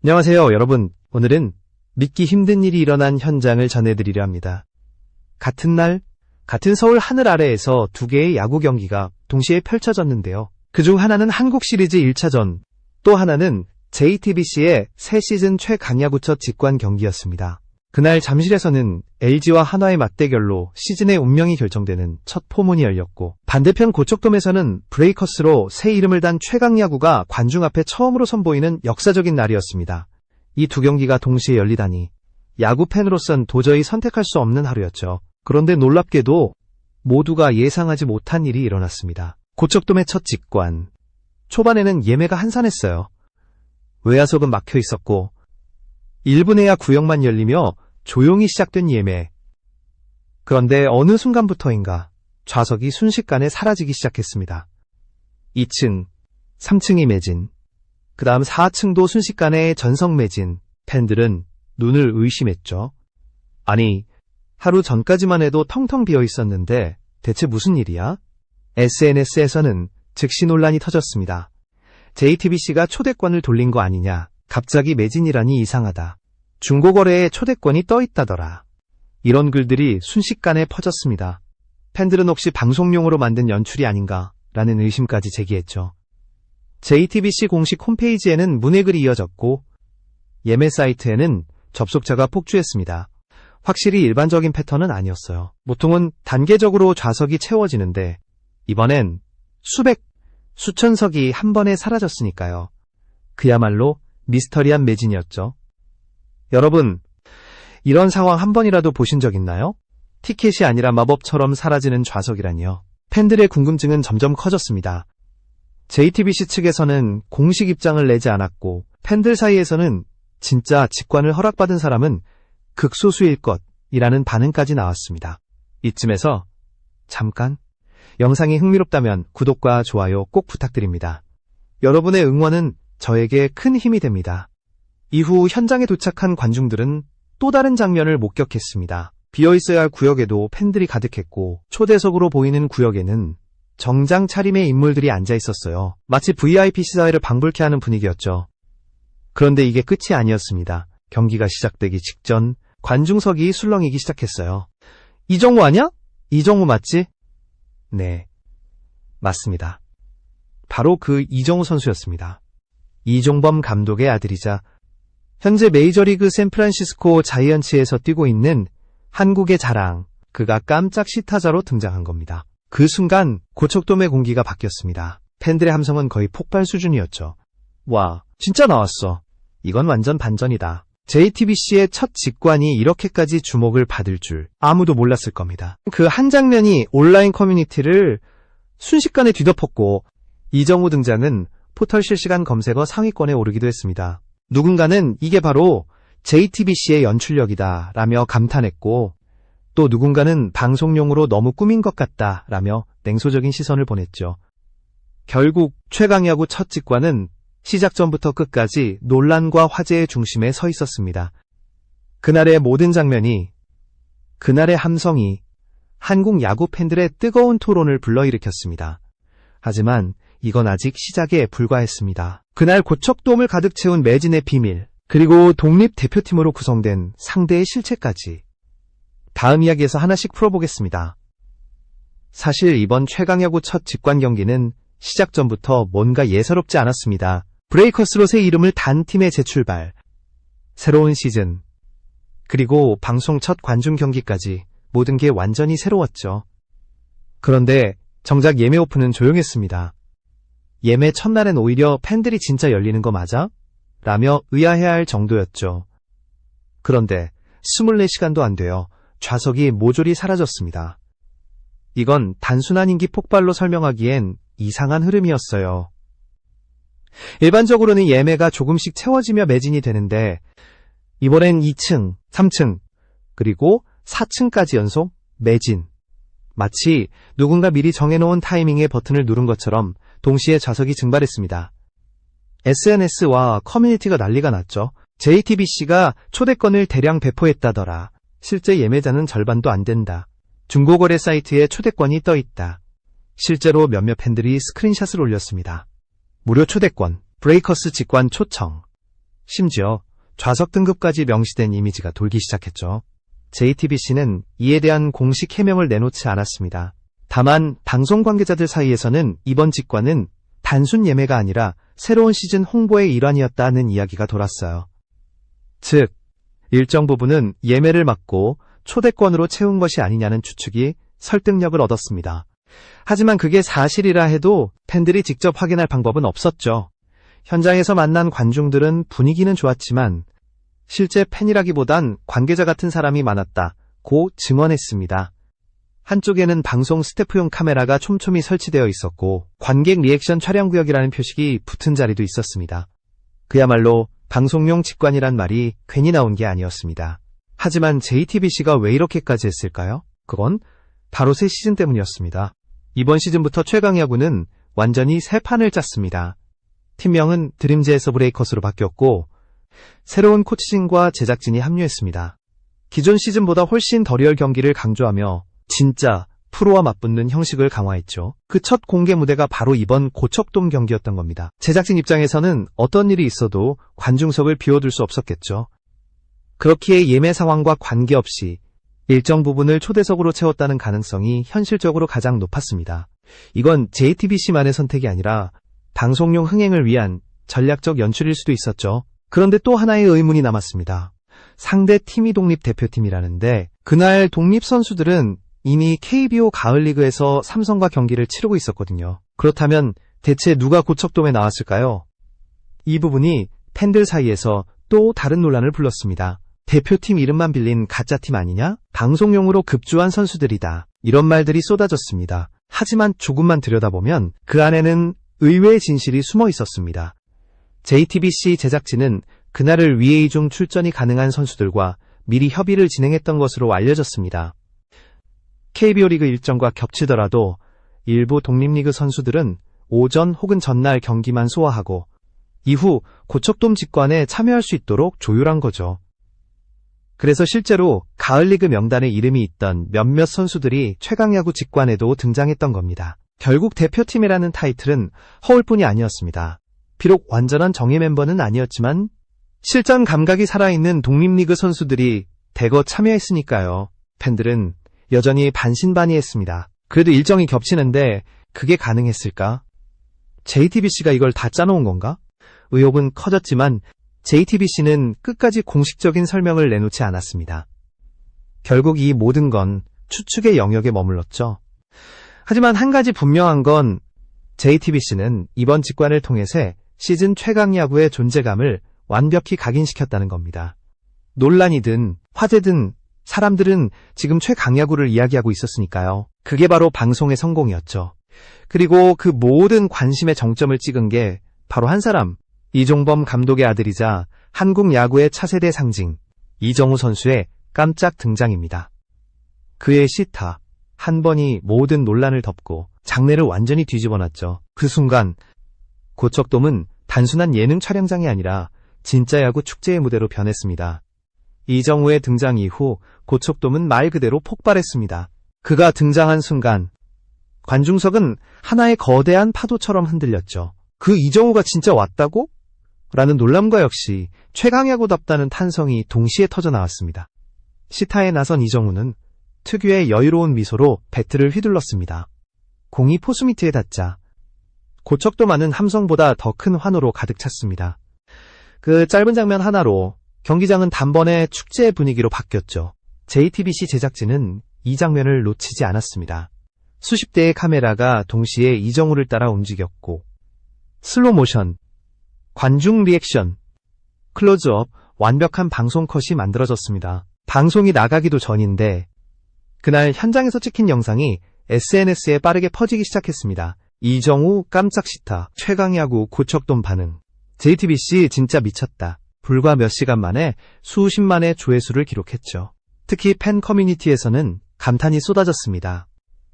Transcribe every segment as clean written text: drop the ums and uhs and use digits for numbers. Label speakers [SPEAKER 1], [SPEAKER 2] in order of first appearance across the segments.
[SPEAKER 1] 안녕하세요, 여러분. 오늘은 믿기 힘든 일이 일어난 현장을 전해드리려 합니다. 같은 날, 같은 서울 하늘 아래에서 두 개의 야구 경기가 동시에 펼쳐졌는데요. 그중 하나는 한국 시리즈 1차전, 또 하나는 JTBC의 새 시즌 최강야구 첫 직관 경기였습니다. 그날 잠실에서는 LG와 한화의 맞대결로 시즌의 운명이 결정되는 첫 포문이 열렸고, 반대편 고척돔에서는 브레이커스로 새 이름을 단 최강야구가 관중 앞에 처음으로 선보이는 역사적인 날이었습니다. 이 두 경기가 동시에 열리다니 야구 팬으로선 도저히 선택할 수 없는 하루였죠. 그런데 놀랍게도 모두가 예상하지 못한 일이 일어났습니다. 고척돔의 첫 직관. 초반에는 예매가 한산했어요. 외야석은 막혀 있었고 1분에야 구역만 열리며 조용히 시작된 예매. 그런데 어느 순간부터인가 좌석이 순식간에 사라지기 시작했습니다. 2층, 3층이 매진. 그 다음 4층도 순식간에 전석 매진. 팬들은 눈을 의심했죠. 아니, 하루 전까지만 해도 텅텅 비어 있었는데 대체 무슨 일이야? SNS에서는 즉시 논란이 터졌습니다. JTBC가 초대권을 돌린 거 아니냐. 갑자기 매진이라니 이상하다. 중고거래에 초대권이 떠있다더라. 이런 글들이 순식간에 퍼졌습니다. 팬들은 혹시 방송용으로 만든 연출이 아닌가 라는 의심까지 제기했죠. JTBC 공식 홈페이지에는 문의글이 이어졌고 예매 사이트에는 접속자가 폭주했습니다. 확실히 일반적인 패턴은 아니었어요. 보통은 단계적으로 좌석이 채워지는데 이번엔 수천석이 한 번에 사라졌으니까요. 그야말로 미스터리한 매진이었죠. 여러분, 이런 상황 한 번이라도 보신 적 있나요? 티켓이 아니라 마법처럼 사라지는 좌석이라니요. 팬들의 궁금증은 점점 커졌습니다. JTBC 측에서는 공식 입장을 내지 않았고 팬들 사이에서는 진짜 직관을 허락받은 사람은 극소수일 것이라는 반응까지 나왔습니다. 이쯤에서 잠깐, 영상이 흥미롭다면 구독과 좋아요 꼭 부탁드립니다. 여러분의 응원은 저에게 큰 힘이 됩니다. 이후 현장에 도착한 관중들은 또 다른 장면을 목격했습니다. 비어있어야 할 구역에도 팬들이 가득했고 초대석으로 보이는 구역에는 정장 차림의 인물들이 앉아 있었어요. 마치 VIP 시사회를 방불케 하는 분위기였죠. 그런데 이게 끝이 아니었습니다. 경기가 시작되기 직전 관중석이 술렁이기 시작했어요. 이정우 아냐? 이정우 맞지? 네, 맞습니다. 바로 그 이정우 선수였습니다. 이종범 감독의 아들이자 현재 메이저리그 샌프란시스코 자이언츠에서 뛰고 있는 한국의 자랑, 그가 깜짝 시타자로 등장한 겁니다. 그 순간 고척돔의 공기가 바뀌었습니다. 팬들의 함성은 거의 폭발 수준이었죠. 와, 진짜 나왔어. 이건 완전 반전이다. JTBC의 첫 직관이 이렇게까지 주목을 받을 줄 아무도 몰랐을 겁니다. 그 한 장면이 온라인 커뮤니티를 순식간에 뒤덮었고 이정우 등장은 포털 실시간 검색어 상위권에 오르기도 했습니다. 누군가는 이게 바로 JTBC의 연출력이다 라며 감탄했고 또 누군가는 방송용으로 너무 꾸민 것 같다 라며 냉소적인 시선을 보냈죠. 결국 최강야구 첫 직관은 시작 전부터 끝까지 논란과 화제의 중심에 서 있었습니다. 그날의 모든 장면이, 그날의 함성이 한국 야구 팬들의 뜨거운 토론을 불러일으켰습니다. 하지만 이건 아직 시작에 불과했습니다. 그날 고척돔을 가득 채운 매진의 비밀, 그리고 독립대표팀으로 구성된 상대의 실체까지 다음 이야기에서 하나씩 풀어보겠습니다. 사실 이번 최강야구 첫 직관 경기는 시작 전부터 뭔가 예사롭지 않았습니다. 브레이커스로 새 이름을 단 팀의 재출발, 새로운 시즌, 그리고 방송 첫 관중 경기까지 모든 게 완전히 새로웠죠. 그런데 정작 예매 오픈은 조용했습니다. 예매 첫날엔 오히려 팬들이 진짜 열리는 거 맞아? 라며 의아해할 정도였죠. 그런데 24시간도 안 돼요. 좌석이 모조리 사라졌습니다. 이건 단순한 인기 폭발로 설명하기엔 이상한 흐름이었어요. 일반적으로는 예매가 조금씩 채워지며 매진이 되는데 이번엔 2층, 3층, 그리고 4층까지 연속 매진. 마치 누군가 미리 정해놓은 타이밍에 버튼을 누른 것처럼 동시에 좌석이 증발했습니다. SNS와 커뮤니티가 난리가 났죠. JTBC가 초대권을 대량 배포했다더라. 실제 예매자는 절반도 안 된다. 중고거래 사이트에 초대권이 떠있다. 실제로 몇몇 팬들이 스크린샷을 올렸습니다. 무료 초대권, 브레이커스 직관 초청. 심지어 좌석 등급까지 명시된 이미지가 돌기 시작했죠. JTBC는 이에 대한 공식 해명을 내놓지 않았습니다. 다만 방송 관계자들 사이에서는 이번 직관은 단순 예매가 아니라 새로운 시즌 홍보의 일환이었다는 이야기가 돌았어요. 즉, 일정 부분은 예매를 막고 초대권으로 채운 것이 아니냐는 추측이 설득력을 얻었습니다. 하지만 그게 사실이라 해도 팬들이 직접 확인할 방법은 없었죠. 현장에서 만난 관중들은 분위기는 좋았지만 실제 팬이라기보단 관계자 같은 사람이 많았다고 증언했습니다. 한쪽에는 방송 스태프용 카메라가 촘촘히 설치되어 있었고 관객 리액션 촬영구역이라는 표식이 붙은 자리도 있었습니다. 그야말로 방송용 직관이란 말이 괜히 나온 게 아니었습니다. 하지만 JTBC가 왜 이렇게까지 했을까요? 그건 바로 새 시즌 때문이었습니다. 이번 시즌부터 최강야구는 완전히 새 판을 짰습니다. 팀명은 드림즈에서 브레이커스로 바뀌었고 새로운 코치진과 제작진이 합류했습니다. 기존 시즌보다 훨씬 더 리얼 경기를 강조하며 진짜 프로와 맞붙는 형식을 강화했죠. 그 첫 공개 무대가 바로 이번 고척돔 경기였던 겁니다. 제작진 입장에서는 어떤 일이 있어도 관중석을 비워둘 수 없었겠죠. 그렇기에 예매 상황과 관계없이 일정 부분을 초대석으로 채웠다는 가능성이 현실적으로 가장 높았습니다. 이건 JTBC만의 선택이 아니라 방송용 흥행을 위한 전략적 연출일 수도 있었죠. 그런데 또 하나의 의문이 남았습니다. 상대 팀이 독립대표팀이라는데 그날 독립선수들은 이미 KBO 가을리그에서 삼성과 경기를 치르고 있었거든요. 그렇다면 대체 누가 고척돔에 나왔을까요? 이 부분이 팬들 사이에서 또 다른 논란을 불렀습니다. 대표팀 이름만 빌린 가짜팀 아니냐? 방송용으로 급조한 선수들이다. 이런 말들이 쏟아졌습니다. 하지만 조금만 들여다보면 그 안에는 의외의 진실이 숨어 있었습니다. JTBC 제작진은 그날을 위해 중 출전이 가능한 선수들과 미리 협의를 진행했던 것으로 알려졌습니다. KBO 리그 일정과 겹치더라도 일부 독립리그 선수들은 오전 혹은 전날 경기만 소화하고 이후 고척돔 직관에 참여할 수 있도록 조율한 거죠. 그래서 실제로 가을리그 명단에 이름이 있던 몇몇 선수들이 최강야구 직관에도 등장했던 겁니다. 결국 대표팀이라는 타이틀은 허울뿐이 아니었습니다. 비록 완전한 정예 멤버는 아니었지만 실전 감각이 살아있는 독립리그 선수들이 대거 참여했으니까요. 팬들은 여전히 반신반의했습니다. 그래도 일정이 겹치는데 그게 가능했을까? JTBC가 이걸 다 짜놓은 건가? 의혹은 커졌지만 JTBC는 끝까지 공식적인 설명을 내놓지 않았습니다. 결국 이 모든 건 추측의 영역에 머물렀죠. 하지만 한 가지 분명한 건 JTBC는 이번 직관을 통해서 시즌 최강야구의 존재감을 완벽히 각인시켰다는 겁니다. 논란이든 화제든 사람들은 지금 최강야구를 이야기하고 있었으니까요. 그게 바로 방송의 성공이었죠. 그리고 그 모든 관심의 정점을 찍은 게 바로 한 사람, 이종범 감독의 아들이자 한국 야구의 차세대 상징 이정우 선수의 깜짝 등장입니다. 그의 시타 한 번이 모든 논란을 덮고 장내를 완전히 뒤집어놨죠. 그 순간 고척돔은 단순한 예능 촬영장이 아니라 진짜 야구 축제의 무대로 변했습니다. 이정우의 등장 이후 고척돔은 말 그대로 폭발했습니다. 그가 등장한 순간 관중석은 하나의 거대한 파도처럼 흔들렸죠. 그 이정우가 진짜 왔다고? 라는 놀람과 역시 최강야구답다는 탄성이 동시에 터져나왔습니다. 시타에 나선 이정우는 특유의 여유로운 미소로 배트를 휘둘렀습니다. 공이 포수 밑에 닿자 고척돔안은 함성보다 더 큰 환호로 가득 찼습니다. 그 짧은 장면 하나로 경기장은 단번에 축제의 분위기로 바뀌었죠. JTBC 제작진은 이 장면을 놓치지 않았습니다. 수십 대의 카메라가 동시에 이정우를 따라 움직였고 슬로우 모션, 관중 리액션, 클로즈업, 완벽한 방송 컷이 만들어졌습니다. 방송이 나가기도 전인데 그날 현장에서 찍힌 영상이 SNS에 빠르게 퍼지기 시작했습니다. 이정우 깜짝 시타, 최강야구 고척돔 반응. JTBC 진짜 미쳤다. 불과 몇 시간 만에 수십만의 조회수를 기록했죠. 특히 팬 커뮤니티에서는 감탄이 쏟아졌습니다.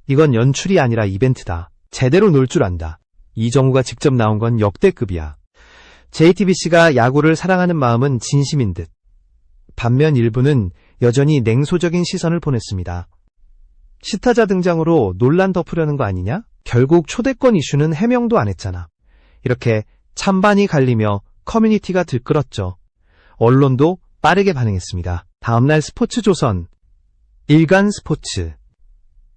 [SPEAKER 1] 이건 연출이 아니라 이벤트다. 제대로 놀 줄 안다. 이정우가 직접 나온 건 역대급이야. JTBC가 야구를 사랑하는 마음은 진심인 듯. 반면 일부는 여전히 냉소적인 시선을 보냈습니다. 시타자 등장으로 논란 덮으려는 거 아니냐? 결국 초대권 이슈는 해명도 안 했잖아. 이렇게 찬반이 갈리며 커뮤니티가 들끓었죠. 언론도 빠르게 반응했습니다. 다음날 스포츠조선, 일간스포츠,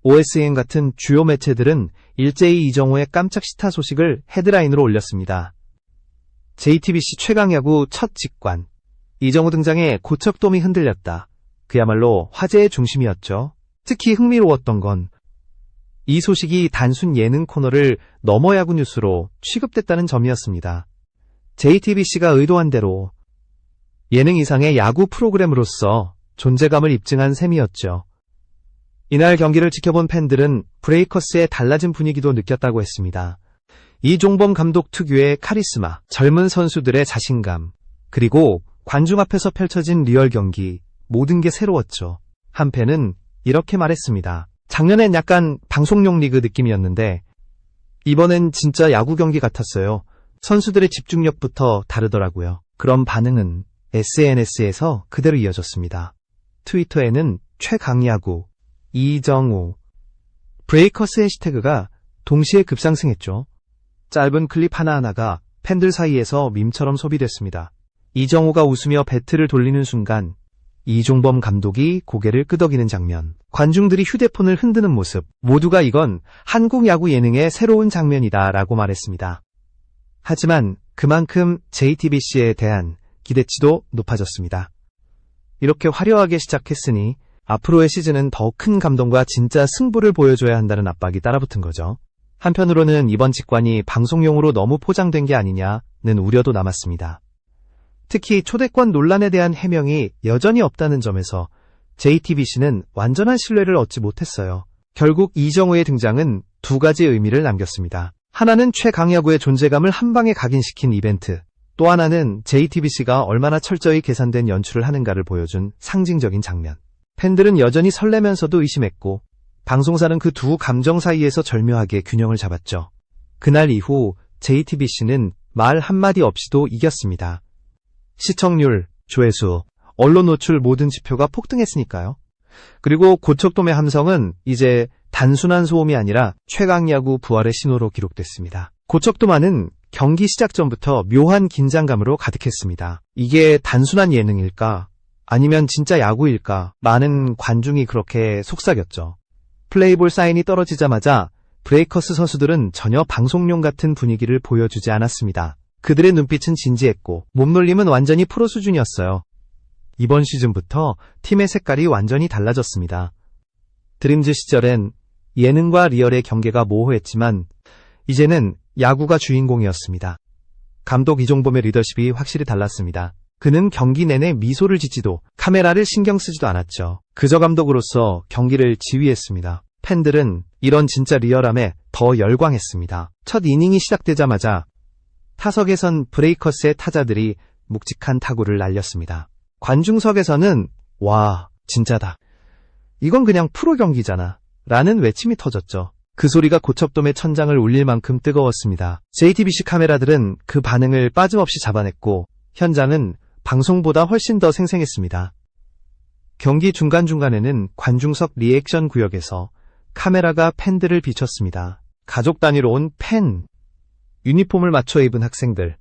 [SPEAKER 1] OSN 같은 주요 매체들은 일제히 이정호의 깜짝 시타 소식을 헤드라인으로 올렸습니다. JTBC 최강야구 첫 직관, 이정호 등장에 고척돔이 흔들렸다. 그야말로 화제의 중심이었죠. 특히 흥미로웠던 건 이 소식이 단순 예능 코너를 넘어 야구 뉴스로 취급됐다는 점이었습니다. JTBC가 의도한 대로 예능 이상의 야구 프로그램으로서 존재감을 입증한 셈이었죠. 이날 경기를 지켜본 팬들은 브레이커스의 달라진 분위기도 느꼈다고 했습니다. 이종범 감독 특유의 카리스마, 젊은 선수들의 자신감, 그리고 관중 앞에서 펼쳐진 리얼 경기, 모든 게 새로웠죠. 한 팬은 이렇게 말했습니다. 작년엔 약간 방송용 리그 느낌이었는데 이번엔 진짜 야구 경기 같았어요. 선수들의 집중력부터 다르더라고요. 그런 반응은 SNS에서 그대로 이어졌습니다. 트위터에는 최강야구, 이정우, 브레이커스 해시태그가 동시에 급상승했죠. 짧은 클립 하나하나가 팬들 사이에서 밈처럼 소비됐습니다. 이정우가 웃으며 배트를 돌리는 순간 이종범 감독이 고개를 끄덕이는 장면, 관중들이 휴대폰을 흔드는 모습, 모두가 이건 한국 야구 예능의 새로운 장면이다 라고 말했습니다. 하지만 그만큼 JTBC에 대한 기대치도 높아졌습니다. 이렇게 화려하게 시작했으니 앞으로의 시즌은 더 큰 감동과 진짜 승부를 보여줘야 한다는 압박이 따라붙은 거죠. 한편으로는 이번 직관이 방송용으로 너무 포장된 게 아니냐는 우려도 남았습니다. 특히 초대권 논란에 대한 해명이 여전히 없다는 점에서 JTBC는 완전한 신뢰를 얻지 못했어요. 결국 이정우의 등장은 두 가지 의미를 남겼습니다. 하나는 최강야구의 존재감을 한 방에 각인시킨 이벤트, 또 하나는 JTBC가 얼마나 철저히 계산된 연출을 하는가를 보여준 상징적인 장면. 팬들은 여전히 설레면서도 의심했고 방송사는 그 두 감정 사이에서 절묘하게 균형을 잡았죠. 그날 이후 JTBC는 말 한마디 없이도 이겼습니다. 시청률, 조회수, 언론 노출 모든 지표가 폭등했으니까요. 그리고 고척돔의 함성은 이제 단순한 소음이 아니라 최강야구 부활의 신호로 기록됐습니다. 고척돔 안은 경기 시작 전부터 묘한 긴장감으로 가득했습니다. 이게 단순한 예능일까? 아니면 진짜 야구일까? 많은 관중이 그렇게 속삭였죠. 플레이볼 사인이 떨어지자마자 브레이커스 선수들은 전혀 방송용 같은 분위기를 보여주지 않았습니다. 그들의 눈빛은 진지했고 몸놀림은 완전히 프로 수준이었어요. 이번 시즌부터 팀의 색깔이 완전히 달라졌습니다. 드림즈 시절엔 예능과 리얼의 경계가 모호했지만 이제는 야구가 주인공이었습니다. 감독 이종범의 리더십이 확실히 달랐습니다. 그는 경기 내내 미소를 짓지도 카메라를 신경 쓰지도 않았죠. 그저 감독으로서 경기를 지휘했습니다. 팬들은 이런 진짜 리얼함에 더 열광했습니다. 첫 이닝이 시작되자마자 타석에선 브레이커스의 타자들이 묵직한 타구를 날렸습니다. 관중석에서는 와, 진짜다. 이건 그냥 프로 경기잖아. 라는 외침이 터졌죠. 그 소리가 고척돔의 천장을 울릴 만큼 뜨거웠습니다. JTBC 카메라들은 그 반응을 빠짐없이 잡아냈고 현장은 방송보다 훨씬 더 생생했습니다. 경기 중간중간에는 관중석 리액션 구역에서 카메라가 팬들을 비췄습니다. 가족 단위로 온 팬, 유니폼을 맞춰 입은 학생들,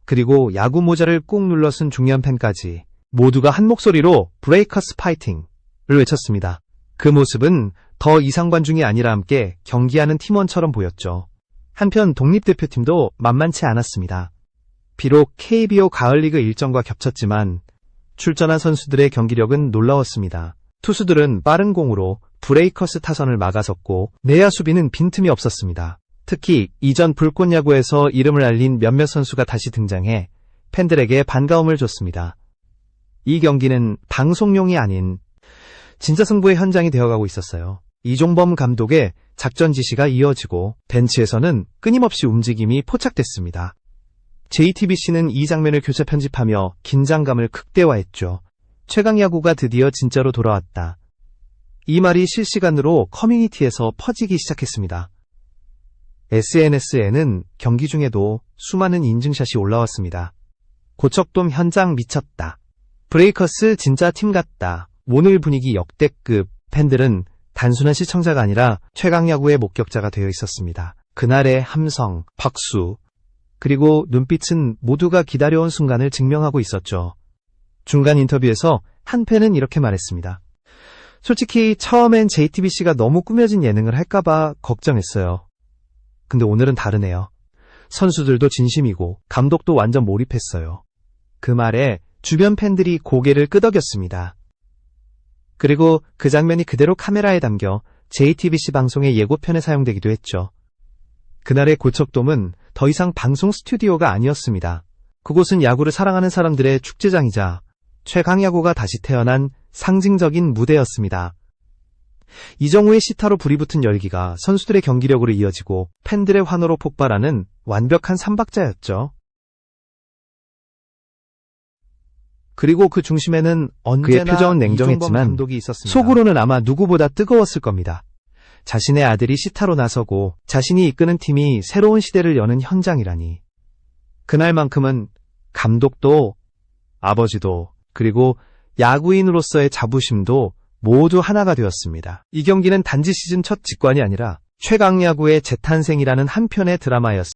[SPEAKER 1] 그리고 야구 모자를 꾹 눌러 쓴 중년 팬까지 모두가 한 목소리로 브레이커스 파이팅을 외쳤습니다. 그 모습은 더 이상 관중이 아니라 함께 경기하는 팀원처럼 보였죠. 한편 독립대표팀도 만만치 않았습니다. 비록 KBO 가을리그 일정과 겹쳤지만 출전한 선수들의 경기력은 놀라웠습니다. 투수들은 빠른 공으로 브레이커스 타선을 막아섰고 내야 수비는 빈틈이 없었습니다. 특히 이전 불꽃야구에서 이름을 알린 몇몇 선수가 다시 등장해 팬들에게 반가움을 줬습니다. 이 경기는 방송용이 아닌 진짜 승부의 현장이 되어가고 있었어요. 이종범 감독의 작전 지시가 이어지고 벤치에서는 끊임없이 움직임이 포착됐습니다. JTBC는 이 장면을 교차 편집하며 긴장감을 극대화했죠. 최강야구가 드디어 진짜로 돌아왔다. 이 말이 실시간으로 커뮤니티에서 퍼지기 시작했습니다. SNS에는 경기 중에도 수많은 인증샷이 올라왔습니다. 고척돔 현장 미쳤다. 브레이커스 진짜 팀 같다. 오늘 분위기 역대급. 팬들은 단순한 시청자가 아니라 최강야구의 목격자가 되어 있었습니다. 그날의 함성, 박수, 그리고 눈빛은 모두가 기다려온 순간을 증명하고 있었죠. 중간 인터뷰에서 한 팬은 이렇게 말했습니다. 솔직히 처음엔 JTBC가 너무 꾸며진 예능을 할까봐 걱정했어요. 근데 오늘은 다르네요. 선수들도 진심이고 감독도 완전 몰입했어요. 그 말에 주변 팬들이 고개를 끄덕였습니다. 그리고 그 장면이 그대로 카메라에 담겨 JTBC 방송의 예고편에 사용되기도 했죠. 그날의 고척돔은 더 이상 방송 스튜디오가 아니었습니다. 그곳은 야구를 사랑하는 사람들의 축제장이자 최강야구가 다시 태어난 상징적인 무대였습니다. 이정우의 시타로 불이 붙은 열기가 선수들의 경기력으로 이어지고 팬들의 환호로 폭발하는 완벽한 삼박자였죠. 그리고 그 중심에는 언제나 그의 표정은 냉정했지만 감독이 있었습니다. 속으로는 아마 누구보다 뜨거웠을 겁니다. 자신의 아들이 시타로 나서고 자신이 이끄는 팀이 새로운 시대를 여는 현장이라니. 그날만큼은 감독도 아버지도 그리고 야구인으로서의 자부심도 모두 하나가 되었습니다. 이 경기는 단지 시즌 첫 직관이 아니라 최강야구의 재탄생이라는 한 편의 드라마였습니다.